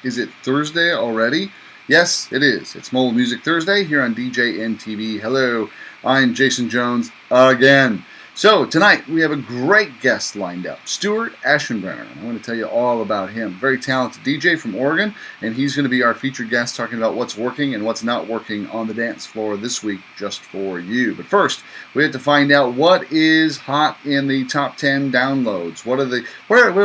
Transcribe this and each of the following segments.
Is it Thursday already? Yes, it is. It's Mobile Music Thursday here on DJNTV. Hello, I'm Jason Jones again. So tonight we have a great guest lined up, Stuart Ashenbrenner. I want to tell you all about him. Very talented DJ from Oregon, and he's going to be our featured guest talking about what's working and what's not working on the dance floor this week just for you. But first, we have to find out what is hot in the top 10 downloads. What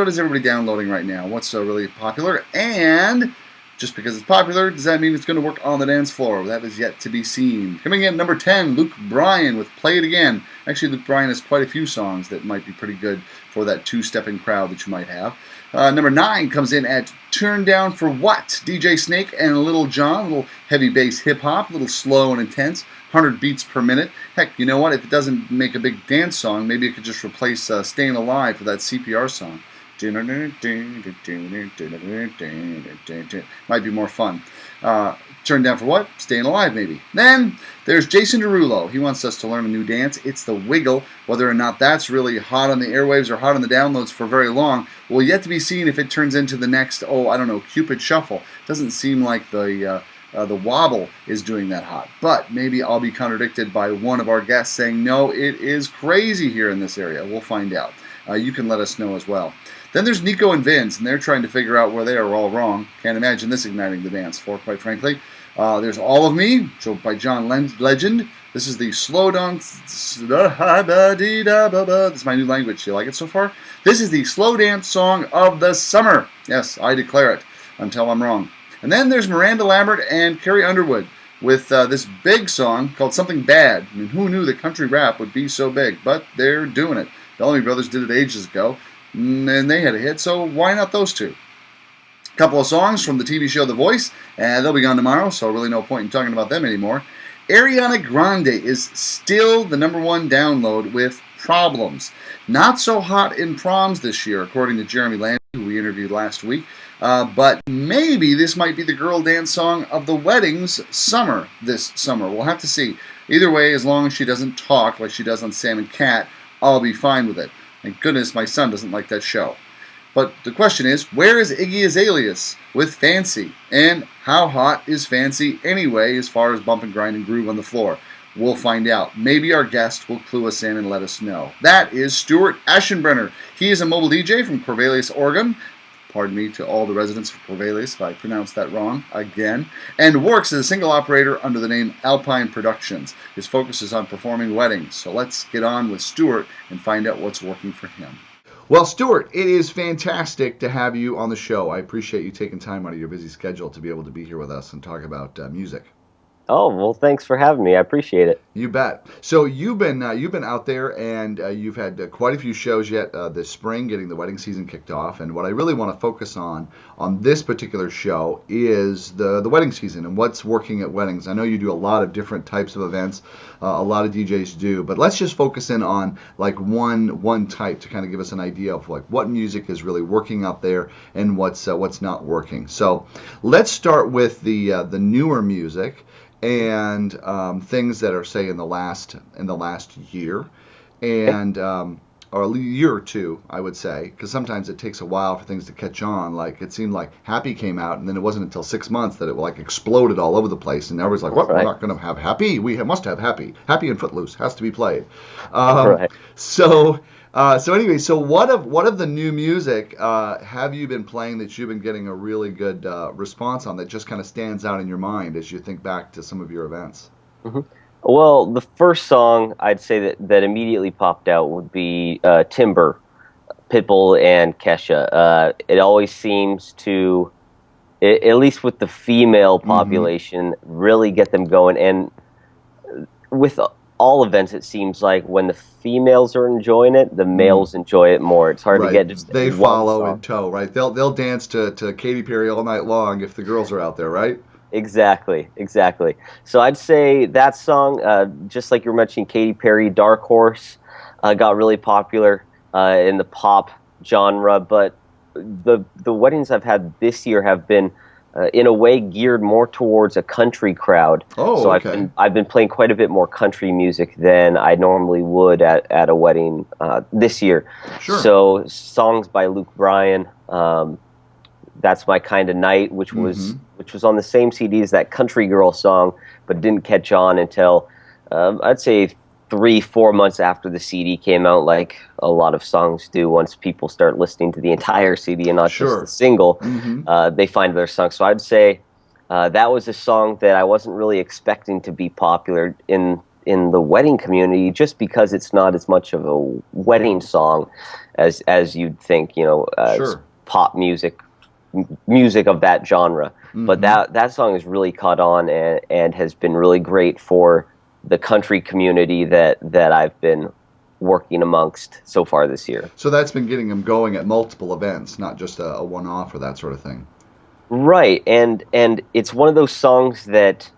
is everybody downloading right now? What's really popular? And just because it's popular, does that mean it's going to work on the dance floor? That is yet to be seen. Coming in at number 10, Luke Bryan with Play It Again. Actually, Luke Bryan has quite a few songs that might be pretty good for that two-stepping crowd that you might have. Number 9 comes in at Turn Down for What? DJ Snake and Little John. A little heavy bass hip-hop, a little slow and intense. 100 beats per minute. Heck, you know what? If it doesn't make a big dance song, maybe it could just replace Staying Alive for that CPR song. Might be more fun. Turn Down for What? Staying Alive, maybe. Then there's Jason Derulo. He wants us to learn a new dance. It's the Wiggle. Whether or not that's really hot on the airwaves or hot on the downloads for very long will yet to be seen if it turns into the next, Cupid Shuffle. Doesn't seem like the Wobble is doing that hot. But maybe I'll be contradicted by one of our guests saying, no, it is crazy here in this area. We'll find out. You can let us know as well. Then there's Nico and Vince, and they're trying to figure out where they are all wrong. Can't imagine this igniting the dance floor, quite frankly. There's All of Me, by John Legend. This is the slow dance. This is my new language. Do you like it so far? This is the slow dance song of the summer. Yes, I declare it until I'm wrong. And then there's Miranda Lambert and Carrie Underwood with this big song called Something Bad. I mean, who knew that country rap would be so big? But they're doing it. The Bellamy Brothers did it ages ago, and they had a hit, so why not those two? A couple of songs from the TV show The Voice, and they'll be gone tomorrow, so really no point in talking about them anymore. Ariana Grande is still the number one download with Problems. Not so hot in proms this year, according to Jeremy Landy, who we interviewed last week. But maybe this might be the girl dance song of the wedding's summer this summer. We'll have to see. Either way, as long as she doesn't talk like she does on Sam and Cat, I'll be fine with it. Thank goodness my son doesn't like that show. But the question is, where is Iggy Azaleas with Fancy? And how hot is Fancy anyway as far as bump and grind and groove on the floor? We'll find out. Maybe our guest will clue us in and let us know. That is Stuart Ashenbrenner. He is a mobile DJ from Corvallis, Oregon. Pardon me to all the residents of Corvallis if I pronounced that wrong again, and works as a single operator under the name Alpine Productions. His focus is on performing weddings. So let's get on with Stuart and find out what's working for him. Well, Stuart, it is fantastic to have you on the show. I appreciate you taking time out of your busy schedule to be able to be here with us and talk about music. Oh, well, thanks for having me. I appreciate it. You bet. So you've been out there, and you've had quite a few shows yet this spring, getting the wedding season kicked off. And what I really want to focus on this particular show is the wedding season and what's working at weddings. I know you do a lot of different types of events, a lot of DJs do, but let's just focus in on like one type to kind of give us an idea of like what music is really working out there and what's not working. So let's start with the newer music. And things that are, say, in the last year, and or a year or two, I would say, because sometimes it takes a while for things to catch on. Like it seemed like Happy came out, and then it wasn't until 6 months that it like exploded all over the place, and everyone's like, "What? Right. We're not going to have Happy? Must have Happy. Happy and Footloose has to be played." Right. So anyway, so what of the new music have you been playing that you've been getting a really good response on that just kind of stands out in your mind as you think back to some of your events? Mm-hmm. Well, the first song I'd say that immediately popped out would be Timber, Pitbull and Kesha. It always seems to, at least with the female population, really get them going. And with all events, it seems like when the females are enjoying it, the males enjoy it more. It's hard to get just they follow in tow, right? They'll dance to Katy Perry all night long if the girls are out there, right? Exactly. So I'd say that song, just like you were mentioning, Katy Perry, Dark Horse, got really popular in the pop genre. But the weddings I've had this year have been in a way geared more towards a country crowd. Oh, so okay. I've been playing quite a bit more country music than I normally would at a wedding this year. Sure. So songs by Luke Bryan, That's My Kind of Night, which Mm-hmm. was on the same CD as that Country Girl song, but didn't catch on until I'd say 3-4 months after the CD came out, like a lot of songs do. Once people start listening to the entire CD and not just the Sure. single, Mm-hmm. they find their song. So I'd say that was a song that I wasn't really expecting to be popular in the wedding community, just because it's not as much of a wedding song as you'd think, as Sure. pop music of that genre. But Mm-hmm. that song has really caught on, and has been really great for the country community that I've been working amongst so far this year. So that's been getting them going at multiple events, not just a one-off or that sort of thing. Right, and it's one of those songs that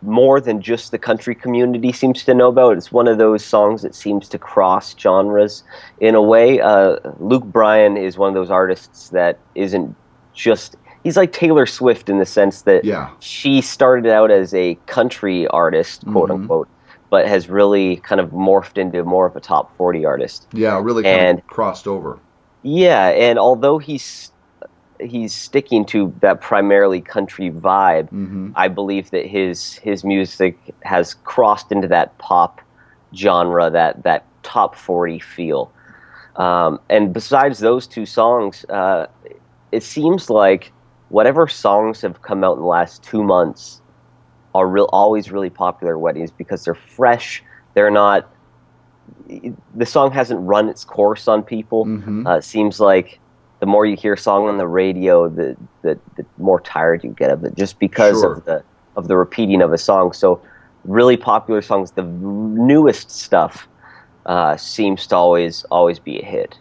more than just the country community seems to know about. It's one of those songs that seems to cross genres in a way. Luke Bryan is one of those artists that isn't just, he's like Taylor Swift in the sense that Yeah. she started out as a country artist, quote Mm-hmm. unquote, but has really kind of morphed into more of a top 40 artist. Yeah, really kind And of crossed over. yeah, and although he's sticking to that primarily country vibe, Mm-hmm. I believe that his music has crossed into that pop genre, that top 40 feel. And besides those two songs, it seems like whatever songs have come out in the last 2 months are always really popular at weddings because they're fresh. They're not. The song hasn't run its course on people. Mm-hmm. It seems like the more you hear a song on the radio, the more tired you get of it, just because Sure. of the repeating of a song. So, really popular songs, the newest stuff, seems to always be a hit.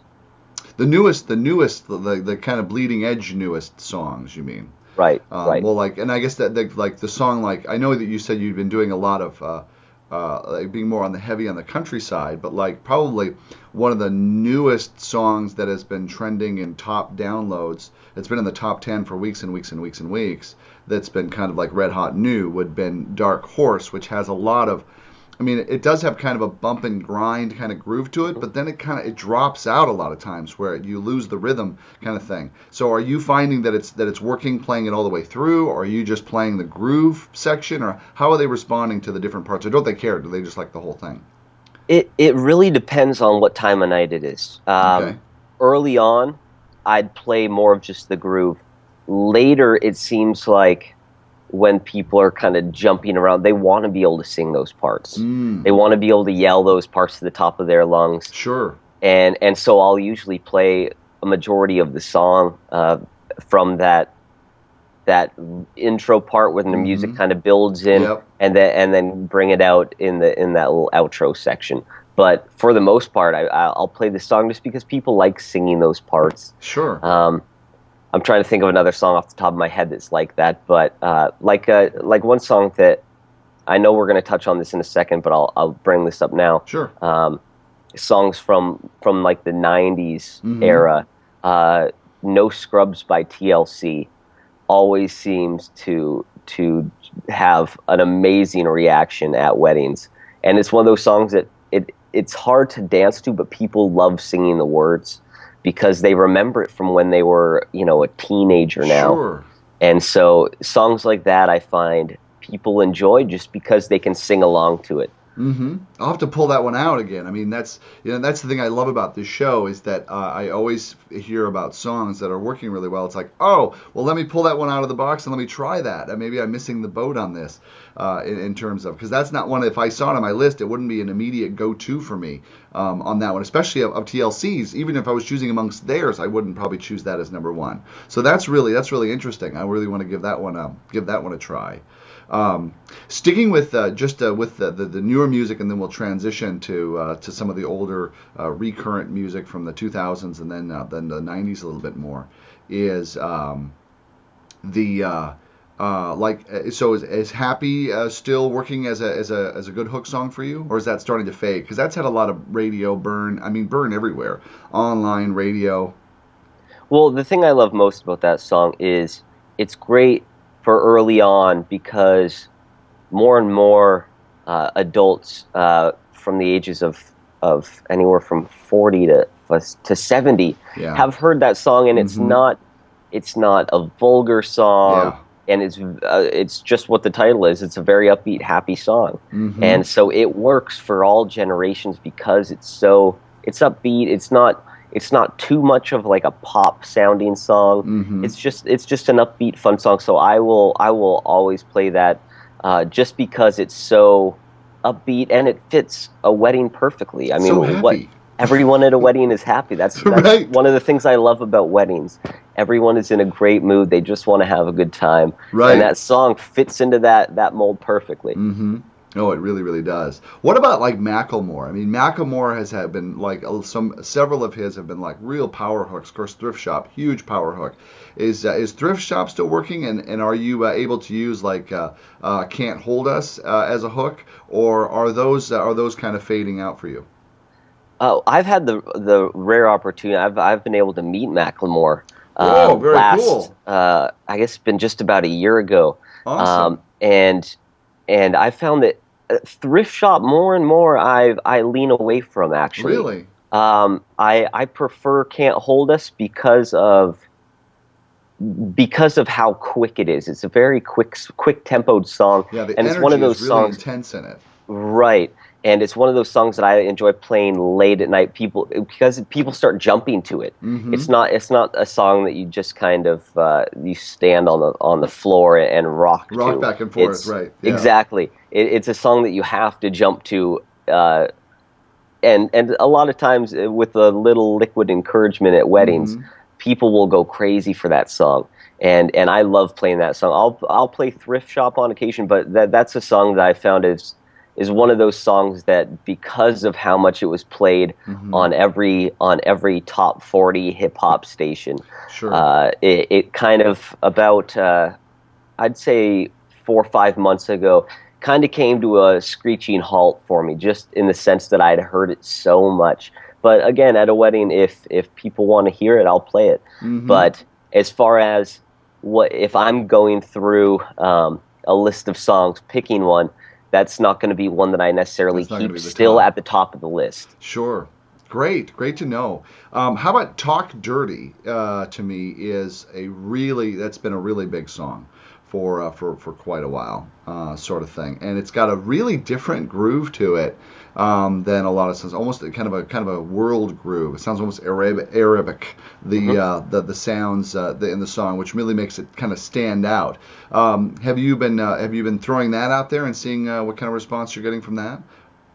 The kind of bleeding edge newest songs, you mean? Right, right. Well, like, and I guess that like the song, like, I know that you said you've been doing a lot of like being more on the heavy on the countryside, but like probably one of the newest songs that has been trending in top downloads. It's been in the top 10 for weeks and weeks and weeks and weeks. That's been kind of like red hot new would been Dark Horse, which has a lot of. I mean, it does have kind of a bump and grind kind of groove to it, but then it drops out a lot of times where you lose the rhythm kind of thing. So are you finding that it's working playing it all the way through, or are you just playing the groove section, or how are they responding to the different parts? Or don't they care? Do they just like the whole thing? It really depends on what time of night it is. Okay. Early on, I'd play more of just the groove. Later, it seems like when people are kind of jumping around, they want to be able to sing those parts. They want to be able to yell those parts to the top of their lungs. Sure. And so I'll usually play a majority of the song from that intro part when the music kind of builds in, Yep. and then bring it out in that little outro section. But for the most part, I'll play the song just because people like singing those parts. Sure. I'm trying to think of another song off the top of my head that's like that, but like one song that I know we're going to touch on this in a second, but I'll bring this up now. Sure. Songs from like the '90s era, "No Scrubs" by TLC always seems to have an amazing reaction at weddings, and it's one of those songs that it's hard to dance to, but people love singing the words because they remember it from when they were, a teenager now. Sure. And so songs like that I find people enjoy just because they can sing along to it. Mm-hmm. I'll have to pull that one out again. I mean, that's the thing I love about this show is that I always hear about songs that are working really well. It's like, oh, well, let me pull that one out of the box and let me try that. And maybe I'm missing the boat on this in terms of, because that's not one. If I saw it on my list, it wouldn't be an immediate go-to for me on that one, especially of TLC's. Even if I was choosing amongst theirs, I wouldn't probably choose that as number one. So that's really interesting. I really want to give that one a try. Sticking with with the newer music, and then we'll transition to some of the older recurrent music from the 2000s, and then the 90s a little bit more. Is so is Happy still working as a good hook song for you, or is that starting to fade? Because that's had a lot of radio burn. I mean, burn everywhere, online radio. Well, the thing I love most about that song is it's great for early on because more and more adults from the ages of anywhere from 40 to 70 have heard that song, and it's not It's not a vulgar song, Yeah. and it's just what the title is. It's a very upbeat, happy song, Mm-hmm. and so it works for all generations because it's upbeat. It's not too much of like a pop sounding song. Mm-hmm. It's just an upbeat, fun song. So I will always play that, just because it's so upbeat and it fits a wedding perfectly. I mean, So what happy. everyone at a wedding is happy. That's Right. one of the things I love about weddings. Everyone is in a great mood. They just want to have a good time, and Right. that song fits into that mold perfectly. Mm-hmm. Oh, it really, really does. What about like Macklemore? I mean, Macklemore has had been like several of his have been like real power hooks. Of course, Thrift Shop, huge power hook. Is Thrift Shop still working? And are you able to use like Can't Hold Us as a hook, or are those kind of fading out for you? Oh, I've had the rare opportunity. I've been able to meet Macklemore. Oh, very Last, cool. I guess it's been just about a year ago, Awesome. and I found that thrift shop more and more I lean away from actually. Really? I prefer Can't Hold Us because of how quick it is. It's a very quick tempoed song, Yeah, the and it's one of energy is those really songs. intense in it. Right. And it's one of those songs that I enjoy playing late at night. Because people start jumping to it. Mm-hmm. It's not a song that you just kind of you stand on the floor and rock Rock to. back and forth, It's right? Yeah. exactly. It's a song that you have to jump to. And a lot of times, with a little liquid encouragement at weddings, Mm-hmm. people will go crazy for that song. And I love playing that song. I'll play Thrift Shop on occasion, but that's a song that I found is one of those songs that, because of how much it was played Mm-hmm. on every top 40 hip hop station, Sure. it kind of about I'd say 4 or 5 months ago, kind of came to a screeching halt for me, just in the sense that I'd heard it so much. But again, at a wedding, if people want to hear it, I'll play it. Mm-hmm. But as far as what if I'm going through a list of songs, picking one, that's not going to be one that I necessarily That's not going to keep be the still top. at the top of the list. Sure. Great. Great to know. How about Talk Dirty? To me, is a really that's been a really big song for quite a while, sort of thing. And it's got a really different groove to it than a lot of songs. Almost kind of a world groove. It sounds almost Arabic. Hmm. The sounds in the song, which really makes it kind of stand out. Have you been throwing that out there and seeing what kind of response you're getting from that?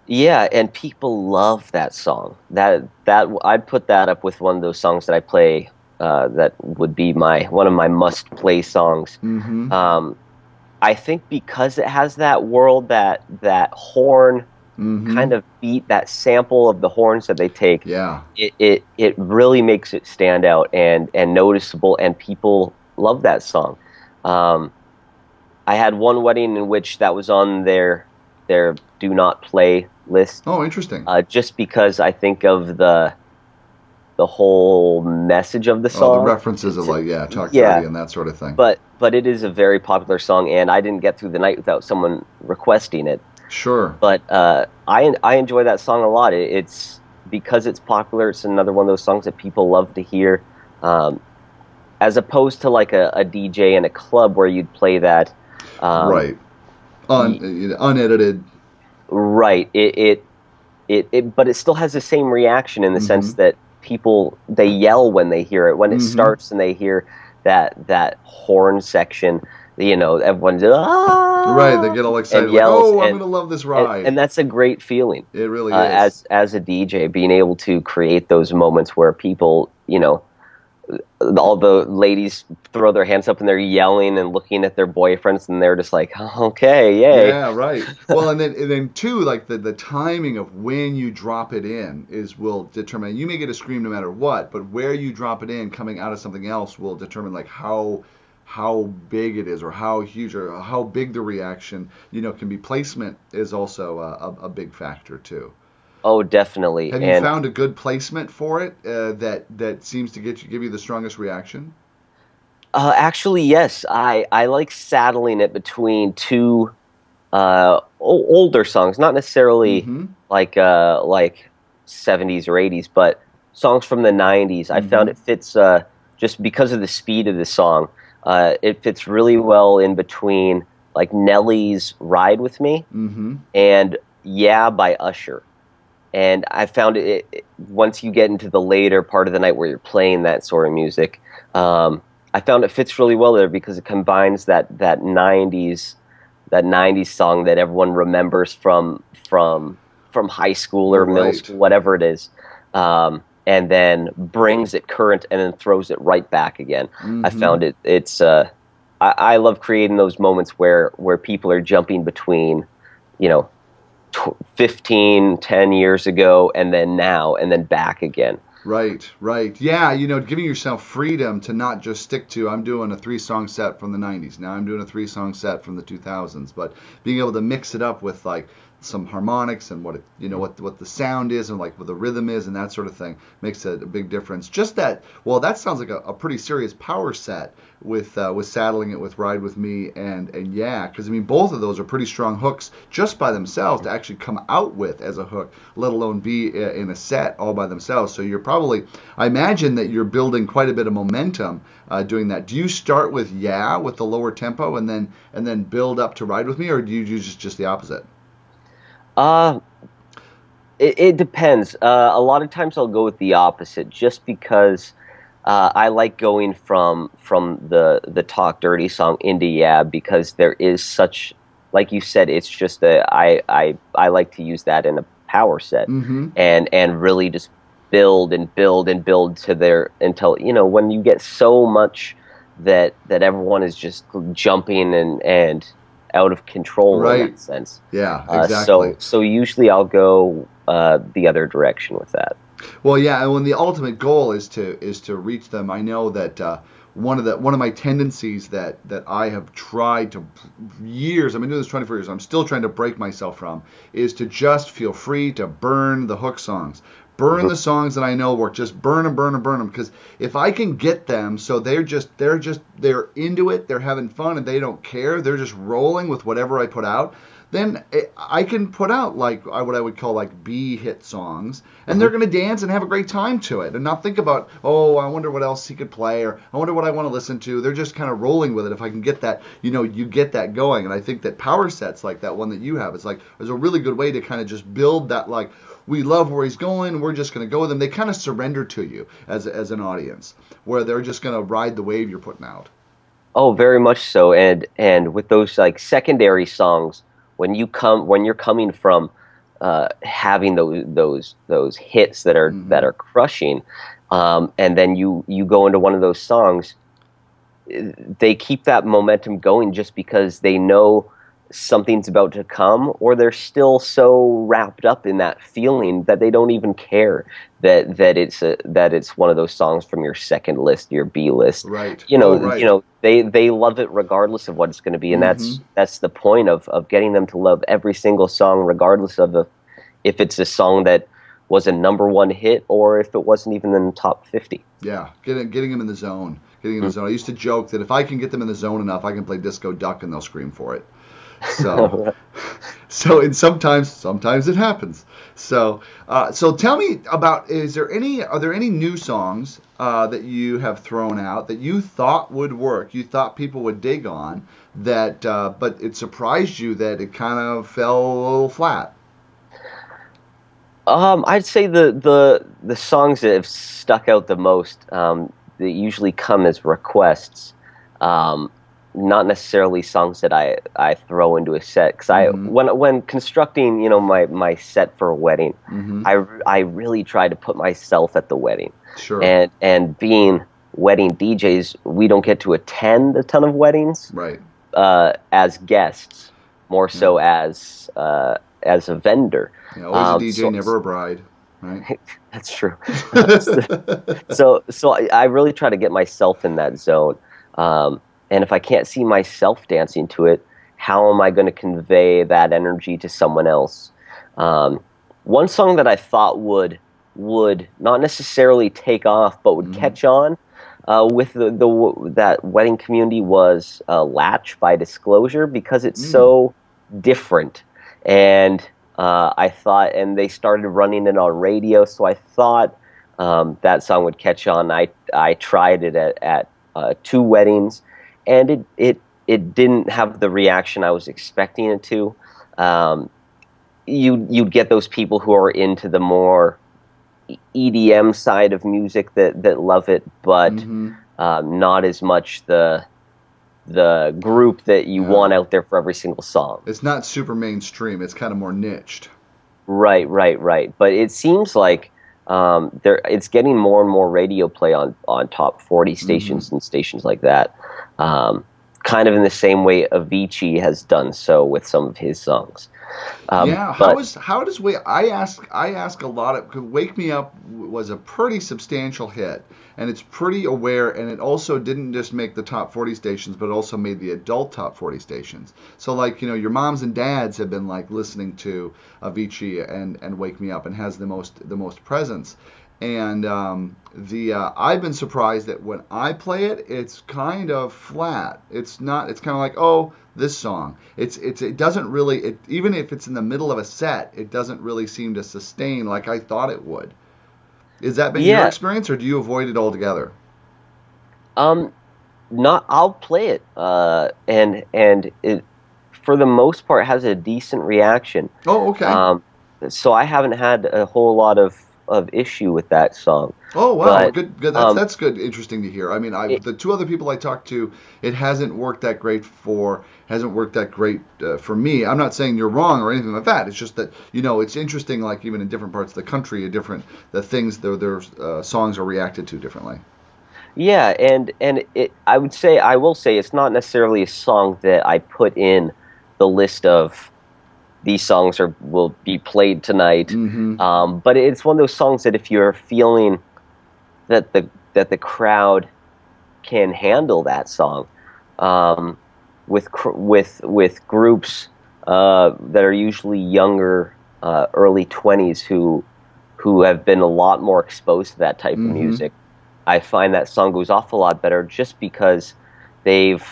Yeah, and people love that song. That I'd put that up with one of those songs that I play. That would be my one of my must play songs. Mm-hmm. Um, I think because it has that world, that horn Mm-hmm. kind of beat, that sample of the horns that they take, Yeah. it really makes it stand out and noticeable, and people love that song. Um, I had one wedding in which that was on their do not play list, Oh, interesting. just because I think of the whole message of the Oh, the song. references of like yeah, Talk Dirty Yeah, and that sort of thing. but it is a very popular song, and I didn't get through the night without someone requesting it. Sure. But I enjoy that song a lot. It's because it's popular. It's another one of those songs that people love to hear, um, as opposed to like a DJ in a club where you'd play that. Um, Right. y Unedited. right. But it still has the same reaction, in the Mm-hmm. sense that people, they yell when they hear it. When it Mm-hmm. starts and they hear that horn section, everyone's Right. They ah get all and excited, like, yells, oh, I'm gonna love this ride. and that's a great feeling, It really is. as a DJ, being able to create those moments where people, all the ladies throw their hands up and they're yelling and looking at their boyfriends, and they're just like, okay, yay. Yeah, right. Well, and then too, like the timing of when you drop it in is will determine. You may get a scream no matter what, but where you drop it in, coming out of something else, will determine like how big it is or how huge or how big the reaction can be. Placement is also a big factor too. Oh, definitely. Have you And found a good placement for it that seems to give you the strongest reaction? actually, yes, I like saddling it between two older songs, not necessarily Mm-hmm. like 70s or 80s, but songs from the 90s. I found Mm-hmm. it fits just because of the speed of the song. It fits really well in between like Nelly's "Ride with Me" and "Yeah" by Usher. And I found once you get into the later part of the night where you're playing that sort of music, I found it fits really well there because it combines that '90s song that everyone remembers from high school or middle school, whatever it is, and then brings it current and then throws it right back again. I found I love creating those moments where people are jumping between, 15, 10 years ago, and then now, and then back again. Right. Yeah, giving yourself freedom to not just stick to, I'm doing a 3-song set from the 90s. Now I'm doing a 3-song set from the 2000s. But being able to mix it up with like some harmonics and what the sound is and like what the rhythm is and that sort of thing makes a big difference. Just that, well, that sounds like a pretty serious power set with saddling it with "Ride with Me" and "Yeah," because I mean both of those are pretty strong hooks just by themselves to actually come out with as a hook, let alone be in a set all by themselves. So you're probably, I imagine that you're building quite a bit of momentum doing that. Do you start with "Yeah" with the lower tempo and then build up to "Ride with Me," or do you do just the opposite? It depends. A lot of times I'll go with the opposite, just because I like going from the Talk Dirty song into "Yeah," because there is such, like you said, it's just I like to use that in a power set and really just build and build and build to there until when you get so much that everyone is just jumping and out of control in that sense. Yeah, exactly. So usually I'll go the other direction with that. Well, yeah, and when the ultimate goal is to reach them, I know that one of my tendencies that I have tried to years, I've been doing this 24 years, I'm still trying to break myself from, is to just feel free to burn the hook songs. Burn the songs that I know work. Just burn them. Because if I can get them so they're into it, they're having fun, and they don't care, they're just rolling with whatever I put out, then I can put out like what I would call like B hit songs, and they're going to dance and have a great time to it and not think about, oh, I wonder what else he could play, or I wonder what I want to listen to. They're just kind of rolling with it if I can get that, you get that going. And I think that power sets like that one that you have, it's a really good way to kind of just build that, like, we love where he's going, we're just going to go with him. They kind of surrender to you as an audience, where they're just going to ride the wave you're putting out. Oh, very much so. And with those like secondary songs, when you're coming from having those hits that are crushing, and then you go into one of those songs, they keep that momentum going just because they know something's about to come, or they're still so wrapped up in that feeling that they don't even care that it's one of those songs from your second list, your B list. Right. They love it regardless of what it's going to be, and that's the point of getting them to love every single song, regardless of if it's a song that was a #1 hit or if it wasn't even in the top 50. Yeah, getting them in the zone. Getting in the zone. I used to joke that if I can get them in the zone enough, I can play Disco Duck and they'll scream for it. So, and sometimes it happens. So tell me about, are there any new songs that you have thrown out that you thought would work, you thought people would dig on, that but it surprised you that it kind of fell a little flat? I'd say the songs that have stuck out the most, they usually come as requests. Not necessarily songs that I throw into a set, because when constructing my set for a wedding, I really try to put myself at the wedding. Sure. And being wedding DJs, we don't get to attend a ton of weddings, right? As guests, more so as a vendor. Yeah, always a DJ, never a bride. Right. That's true. So I really try to get myself in that zone. And if I can't see myself dancing to it, how am I going to convey that energy to someone else? One song that I thought would not necessarily take off, but would catch on with that wedding community was "Latch" by Disclosure, because it's so different. And I thought, and they started running it on radio, so I thought that song would catch on. I tried it at 2 weddings, and it didn't have the reaction I was expecting it to. You'd get those people who are into the more EDM side of music that love it, but not as much the group that you want out there for every single song. It's not super mainstream. It's kind of more niched. Right. But it seems like it's getting more and more radio play on top 40 stations and stations like that. Kind of in the same way Avicii has done so with some of his songs. How does I ask a lot of, cause Wake Me Up was a pretty substantial hit, and it's pretty aware, and it also didn't just make the top 40 stations, but it also made the adult top 40 stations. So like, your moms and dads have been like listening to Avicii and Wake Me Up, and has the most presence. And I've been surprised that when I play it, it's kind of flat. It's not. It's kind of like, oh, this song. It doesn't really. Even if it's in the middle of a set, it doesn't really seem to sustain like I thought it would. Is that been your experience, or do you avoid it altogether? Not. I'll play it, and it, for the most part, has a decent reaction. Oh, okay. So I haven't had a whole lot of issue with that song. Oh wow, but, good. That's good. Interesting to hear. I mean, the 2 other people I talked to, it hasn't worked that great for for me. I'm not saying you're wrong or anything like that. It's just that it's interesting. Like even in different parts of the country, the things their songs are reacted to differently. Yeah, and I will say it's not necessarily a song that I put in the list of these songs will be played tonight. But it's one of those songs that if you're feeling that the crowd can handle that song, with groups that are usually younger, early 20s who have been a lot more exposed to that type of music, I find that song goes off a lot better just because they've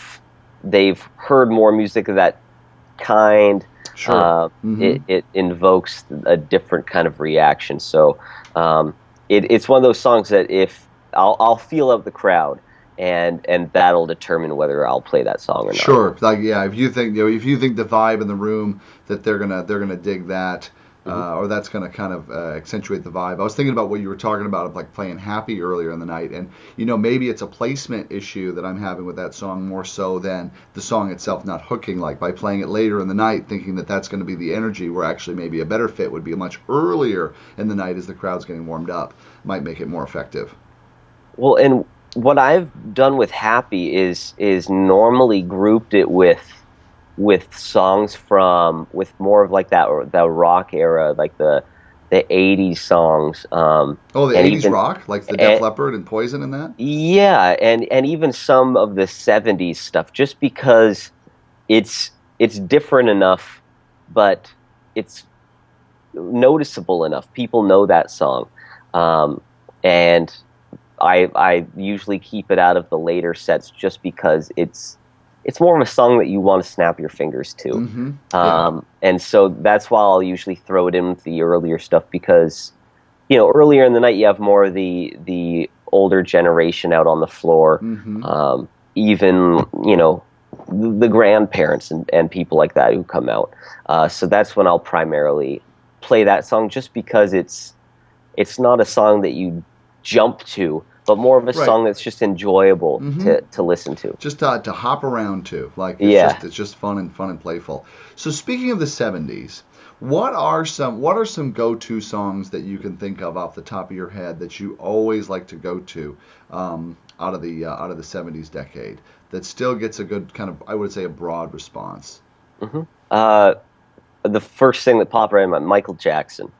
heard more music of that kind. Sure. It invokes a different kind of reaction. So it's one of those songs that if I'll feel out the crowd, and that'll determine whether I'll play that song or not. Sure. Like if you think the vibe in the room that they're gonna dig that. Or that's going to kind of accentuate the vibe. I was thinking about what you were talking about of like playing Happy earlier in the night, and maybe it's a placement issue that I'm having with that song more so than the song itself not hooking. Like by playing it later in the night, thinking that that's going to be the energy, where actually maybe a better fit would be much earlier in the night as the crowd's getting warmed up, might make it more effective. Well, and what I've done with Happy is normally grouped it with songs with more of like the rock era, like the 80s songs. The 80s rock, like the Def Leppard and Poison and that? Yeah, and even some of the 70s stuff, just because it's different enough, but it's noticeable enough. People know that song. And I usually keep it out of the later sets just because it's more of a song that you want to snap your fingers to. And so that's why I'll usually throw it in with the earlier stuff, because, earlier in the night you have more of the older generation out on the floor, even, the grandparents and people like that who come out. So that's when I'll primarily play that song, just because it's not a song that you jump to, but more of a song that's just enjoyable to listen to. Just to hop around to. Like it's just fun and playful. So speaking of the 70s, what are some go-to songs that you can think of off the top of your head that you always like to go to out of the 70s decade that still gets a good kind of, I would say, a broad response? The first thing that popped right in my mind, Michael Jackson.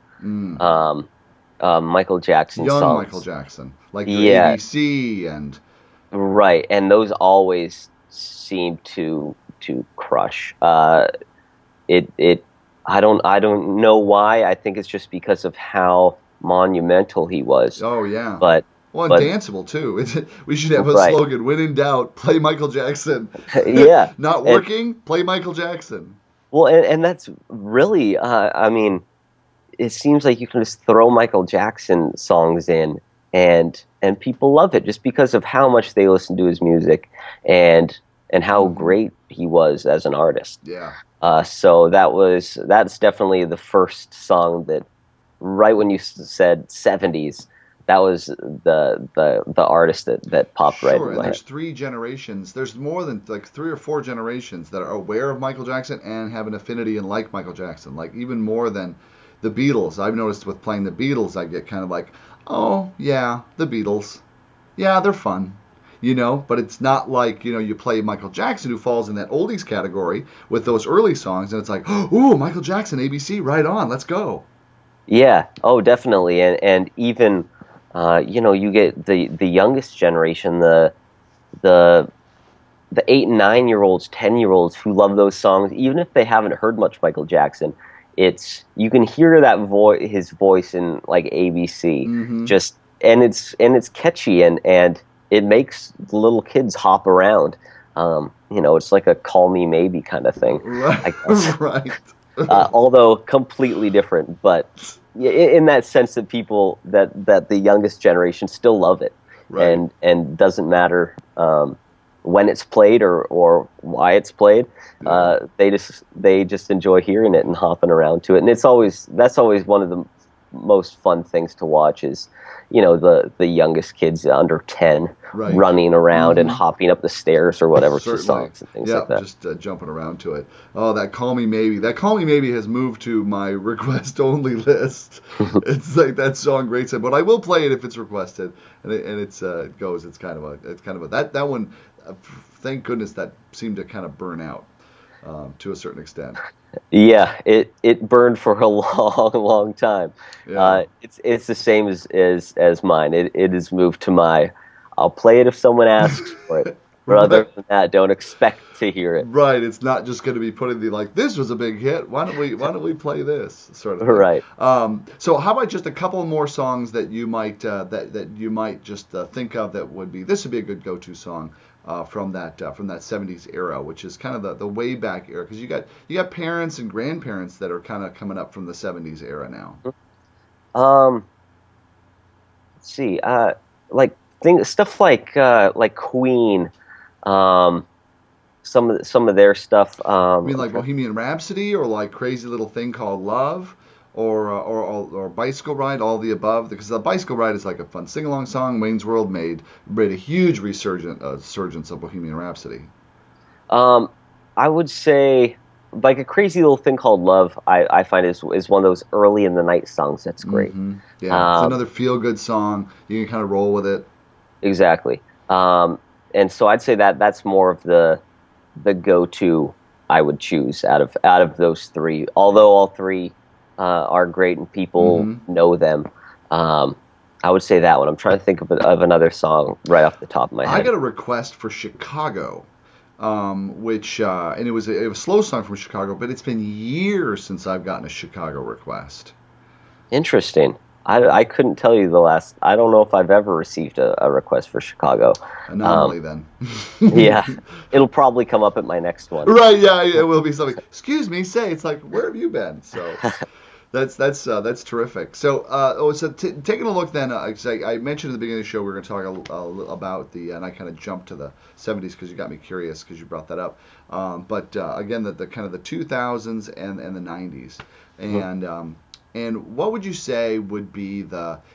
Michael Jackson songs. Young Michael Jackson, like the ABC and right, and those always seem to crush. It I don't know why. I think it's just because of how monumental he was. Oh yeah, but danceable too. We should have a slogan: "When in doubt, play Michael Jackson." Yeah, not working, play Michael Jackson. Well, and that's really, I mean, it seems like you can just throw Michael Jackson songs in, and people love it just because of how much they listen to his music, and how great he was as an artist. Yeah. So that's definitely the first song that, right when you said 70s, that was the artist that popped right Sure, in and my head. there's three generations. There's more than like three or four generations that are aware of Michael Jackson and have an affinity and like Michael Jackson, like even more than the Beatles. I've noticed with playing the Beatles, I get kind of like, oh yeah, the Beatles, yeah, they're fun, you know. But it's not like, you know, you play Michael Jackson, who falls in that oldies category with those early songs, and it's like, oh, Michael Jackson, ABC, right on, let's go. Yeah, oh, definitely, and even you get the youngest generation, the the 8 and 9 year olds, 10 year olds who love those songs, even if they haven't heard much Michael Jackson. It's you can hear that his voice in like ABC, Mm-hmm. just and it's catchy, and it makes the little kids hop around. It's like a "Call Me Maybe" kind of thing, Right. I guess. Right. Although completely different, but in that sense that that the youngest generation still love it, Right. and doesn't matter when it's played or why it's played. Yeah. They just enjoy hearing it and hopping around to it, and that's always one of the most fun things to watch is the youngest kids under 10 Right. running around and Mm-hmm. hopping up the stairs or whatever to Certainly. songs and things like Yep. that. Just jumping around to it. Oh, that Call Me Maybe. That Call Me Maybe has moved to my request only list. It's like that song, great set, but I will play it if it's requested, it goes. It's kind of a that one. Thank goodness that seemed to kind of burn out to a certain extent. Yeah, it burned for a long, long time. Yeah. It's the same as mine. It has moved to my. I'll play it if someone asks for it, but Right. other than that, don't expect to hear it. Right, it's not just going to be putting the like this was a big hit. Why don't we play this sort of thing? Right. So how about just a couple more songs that you might that you might just think of that would be this would be a good go-to song from that 70s era, which is kind of the way back era, because you got parents and grandparents that are kind of coming up from the 70s era now. Um. Let's see. Stuff like Queen. Um. Some of their stuff. I mean, like Bohemian Rhapsody, or like Crazy Little Thing Called Love, or Bicycle Ride, all the above. Because the Bicycle Ride is like a fun sing along song. Wayne's World made a huge resurgence of Bohemian Rhapsody. Um, I would say like a crazy little thing called Love. I find is one of those early in the night songs that's great. Yeah, it's Um, another feel good song. You can kind of roll with it. exactly. And so I'd say that's more of the go-to I would choose out of those three. Although all three are great and people hmm know them. Um, I would say that one. I'm trying to think of another song right off the top of my I head. got a request for Chicago, which and it was a slow song from Chicago, but it's been years since I've gotten a Chicago request. Interesting. I couldn't tell you the last. I don't know if I've ever received a request for Chicago. Um, Anomaly then. yeah, it'll probably come up at my next one. Right, yeah, it will be something. Excuse me, say it's like, where have you been? So that's terrific. So taking a look then, I mentioned at the beginning of the show we are going to talk about and I kind of jumped to the 70s because you got me curious because you brought that up. But again, the kind of the 2000s and the 90s, and what would you say would be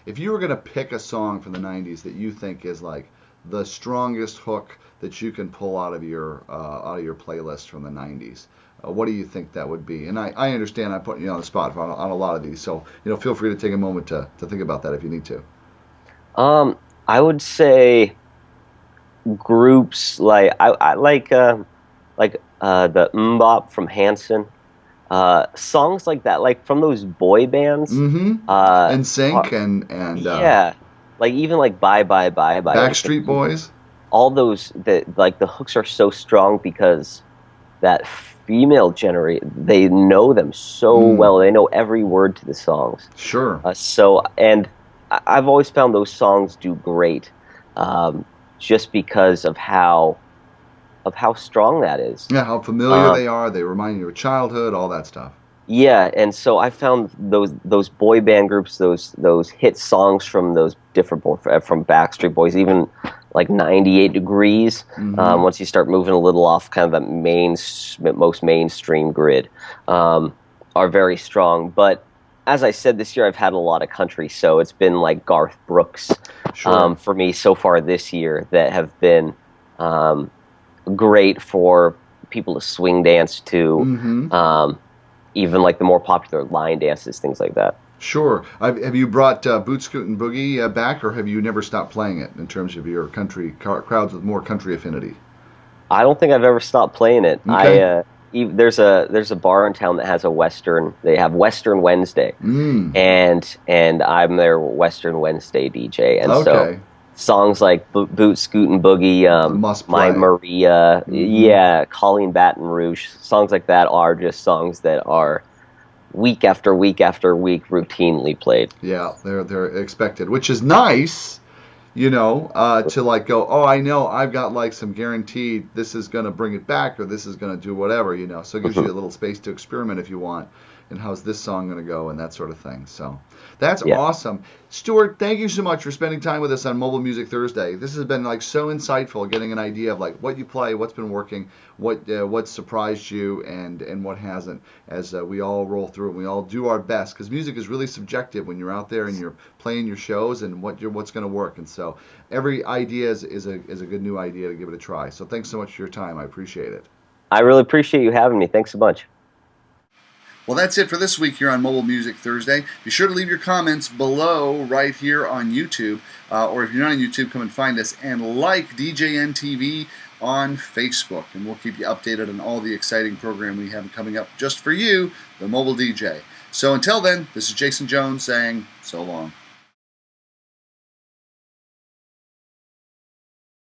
if you were going to pick a song from the 90s that you think is like the strongest hook that you can pull out of your playlist from the 90s? What do you think that would be? And I understand I'm putting you on the spot on a lot of these, so feel free to take a moment to think about that if you need to. I would say groups I like the Mbop from Hanson, songs like that, like from those boy bands. Mm-hmm. Uh, And Sync are, and yeah, like even like Bye Bye Bye Bye and Backstreet Boys. all those that like the hooks are so strong because that female generate they know them so Mm, well. They know every word to the songs. sure. And I've always found those songs do great, just because of how strong that is. Yeah, how familiar Um, they are. They remind you of childhood, all that stuff. Yeah, and so I found those boy band groups, those hit songs from those different from Backstreet Boys, even like 98 Degrees. Mm-hmm. Once you start moving a little off kind of the most mainstream grid, are very strong. But as I said, this year I've had a lot of country, so it's been like Garth Brooks Sure. for me so far this year that have been um, great for people to swing dance to. Mm-hmm. Even like the more popular line dances, things like that. Sure. Have you brought Boot Scootin' Boogie back, or have you never stopped playing it in terms of your country crowds with more country affinity? I don't think I've ever stopped playing it. Okay. There's a bar in town that has a Western. They have Western Wednesday, Mm. and I'm their Western Wednesday DJ. And so Okay. songs like Boot Scootin' Boogie, Must My play. Maria, Mm-hmm. yeah, Colleen Baton Rouge, songs like that are just songs that are week after week after week routinely played. Yeah, they're expected, which is nice, to like go, oh, I know I've got like some guaranteed this is going to bring it back or this is going to do whatever. So it gives you a little space to experiment if you want. And how's this song going to go and that sort of thing. So that's Yeah. awesome. Stuart, thank you so much for spending time with us on Mobile Music Thursday. This has been like so insightful, getting an idea of like what you play, what's been working, what surprised you, and what hasn't. As we all roll through and we all do our best, because music is really subjective when you're out there and you're playing your shows and what's going to work. And so every idea is a good new idea to give it a try. So thanks so much for your time. I appreciate it. I really appreciate you having me. Thanks so much. Well, that's it for this week here on Mobile Music Thursday. Be sure to leave your comments below right here on YouTube. Or if you're not on YouTube, come and find us and like DJNTV on Facebook. And we'll keep you updated on all the exciting program we have coming up just for you, the Mobile DJ. So until then, this is Jason Jones saying so long.